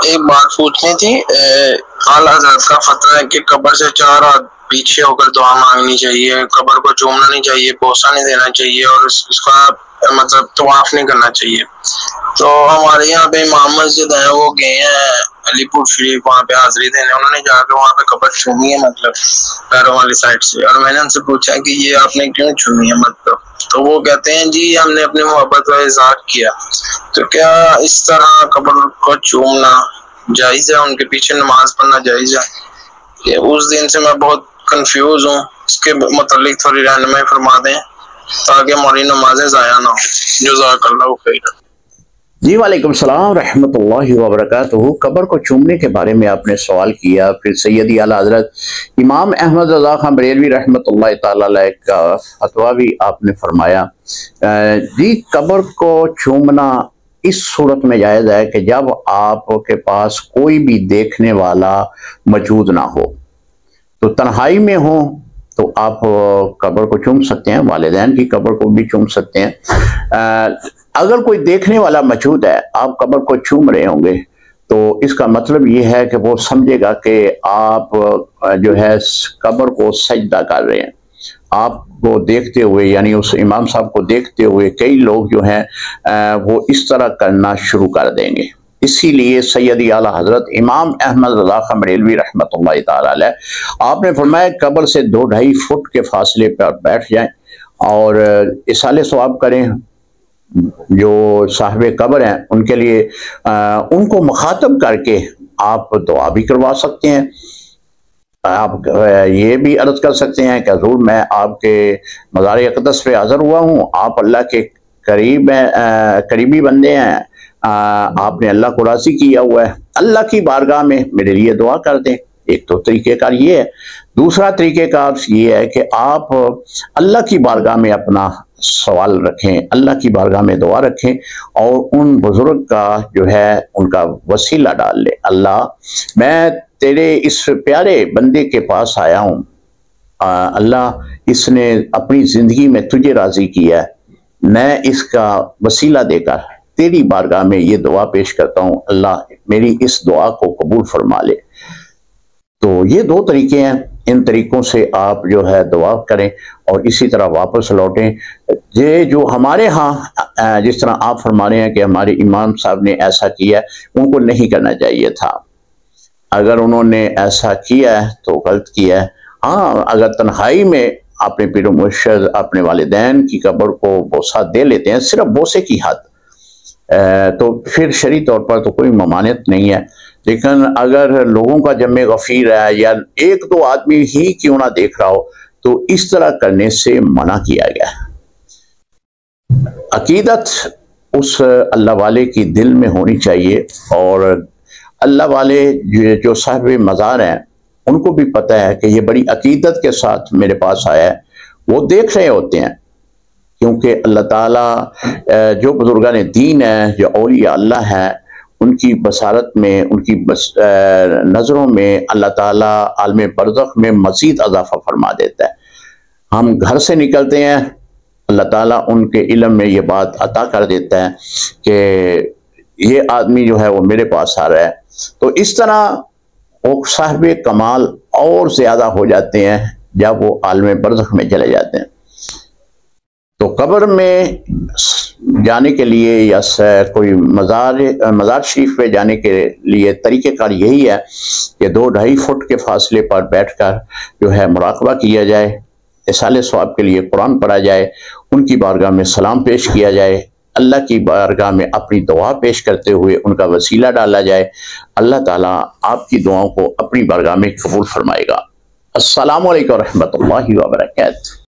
ایک بات پوچھنی تھی، اعلیٰ حضرت کا فتویٰ ہے کہ قبر سے 4 ہاتھ پیچھے ہو کر دعا مانگنی چاہیے، قبر کو چومنا نہیں چاہیے، بوسہ نہیں دینا چاہیے، اور اس کا مطلب طواف نہیں کرنا چاہیے۔ تو ہمارے یہاں پہ امام مسجد ہیں، وہ گئے ہیں علی پور شریف، وہاں پہ حاضری دینے، انہوں نے جا کے وہاں پہ قبر چومی ہے مطلب پیروں والی سائڈ سے، اور میں نے ان سے پوچھا کہ یہ آپ نے کیوں چومی ہے مطلب، تو وہ کہتے ہیں جی ہم نے اپنی محبت کا اظہار کیا۔ تو کیا اس طرح قبر کو چومنا جائز ہے؟ ان کے پیچھے نماز پڑھنا جائز ہے؟ یہ اس دن سے میں بہت کنفیوز ہوں، اس کے متعلق تھوڑی رہنمائی فرما دیں تاکہ ہماری نمازیں ضائع نہ ہوں۔ جزاک اللہ خیر۔ جی وعلیکم السلام ورحمۃ اللہ وبرکاتہ۔ قبر کو چومنے کے بارے میں آپ نے سوال کیا، پھر سیدی اعلیٰ حضرت امام احمد رضا خان بریلوی رحمۃ اللہ تعالی علیہ کا فتویٰ بھی آپ نے فرمایا۔ جی قبر کو چومنا اس صورت میں جائز ہے کہ جب آپ کے پاس کوئی بھی دیکھنے والا موجود نہ ہو، تو تنہائی میں ہو تو آپ قبر کو چوم سکتے ہیں، والدین کی قبر کو بھی چوم سکتے ہیں۔ اگر کوئی دیکھنے والا موجود ہے، آپ قبر کو چوم رہے ہوں گے، تو اس کا مطلب یہ ہے کہ وہ سمجھے گا کہ آپ جو ہے قبر کو سجدہ کر رہے ہیں۔ آپ کو دیکھتے ہوئے، یعنی اس امام صاحب کو دیکھتے ہوئے کئی لوگ جو ہیں وہ اس طرح کرنا شروع کر دیں گے۔ اسی لیے سیدی اعلیٰ حضرت امام احمد رضا خان بریلوی رحمۃ اللہ تعالی علیہ آپ نے فرمایا قبر سے 2-2.5 فٹ کے فاصلے پر بیٹھ جائیں اور اصالہ ثواب کریں۔ جو صاحب قبر ہیں ان کے لیے ان کو مخاطب کر کے آپ دعا بھی کروا سکتے ہیں۔ آپ یہ بھی عرض کر سکتے ہیں کہ حضور میں آپ کے مزار اقدس پہ حاضر ہوا ہوں، آپ اللہ کے قریبی بندے ہیں، آپ نے اللہ کو راضی کیا ہوا ہے، اللہ کی بارگاہ میں میرے لیے دعا کر دیں۔ ایک تو طریقہ کار یہ ہے۔ دوسرا طریقہ کار یہ ہے کہ آپ اللہ کی بارگاہ میں اپنا سوال رکھیں، اللہ کی بارگاہ میں دعا رکھیں، اور ان بزرگ کا جو ہے ان کا وسیلہ ڈال لیں۔ اللہ میں تیرے اس پیارے بندے کے پاس آیا ہوں، اللہ اس نے اپنی زندگی میں تجھے راضی کیا ہے، میں اس کا وسیلہ دے کر تیری بارگاہ میں یہ دعا پیش کرتا ہوں، اللہ میری اس دعا کو قبول فرما لے۔ تو یہ 2 طریقے ہیں، ان طریقوں سے آپ جو ہے دعا کریں اور اسی طرح واپس لوٹیں۔ یہ جو ہمارے ہاں جس طرح آپ فرما رہے ہیں کہ ہمارے امام صاحب نے ایسا کیا ہے، ان کو نہیں کرنا چاہیے تھا۔ اگر انہوں نے ایسا کیا ہے تو غلط کیا ہے۔ ہاں اگر تنہائی میں اپنے پیر و مرشد اپنے والدین کی قبر کو بوسہ دے لیتے ہیں، صرف بوسے کی حد، تو پھر شرعی طور پر تو کوئی ممانعت نہیں ہے۔ لیکن اگر لوگوں کا جمع غفیر ہے یا 1-2 آدمی ہی کیوں نہ دیکھ رہا ہو، تو اس طرح کرنے سے منع کیا گیا ہے۔ عقیدت اس اللہ والے کی دل میں ہونی چاہیے، اور اللہ والے جو صاحب مزار ہیں ان کو بھی پتہ ہے کہ یہ بڑی عقیدت کے ساتھ میرے پاس آیا ہے، وہ دیکھ رہے ہوتے ہیں، کیونکہ اللہ تعالیٰ جو بزرگان دین ہیں، جو اولیاء اللہ ہیں، ان کی بصارت میں، ان کی نظروں میں اللہ تعالیٰ عالم برزخ میں مزید اضافہ فرما دیتا ہے۔ ہم گھر سے نکلتے ہیں، اللہ تعالیٰ ان کے علم میں یہ بات عطا کر دیتا ہے کہ یہ آدمی جو ہے وہ میرے پاس آ رہا ہے، تو اس طرح وہ صاحب کمال اور زیادہ ہو جاتے ہیں جب وہ عالم برزخ میں چلے جاتے ہیں۔ تو قبر میں جانے کے لیے یا کوئی مزار شریف پہ جانے کے لیے طریقہ کار یہی ہے کہ 2-2.5 فٹ کے فاصلے پر بیٹھ کر جو ہے مراقبہ کیا جائے، اصالہ ثواب کے لیے قرآن پڑھا جائے، ان کی بارگاہ میں سلام پیش کیا جائے، اللہ کی بارگاہ میں اپنی دعا پیش کرتے ہوئے ان کا وسیلہ ڈالا جائے۔ اللہ تعالیٰ آپ کی دعاؤں کو اپنی بارگاہ میں قبول فرمائے گا۔ السلام علیکم ورحمۃ اللہ وبرکاتہ۔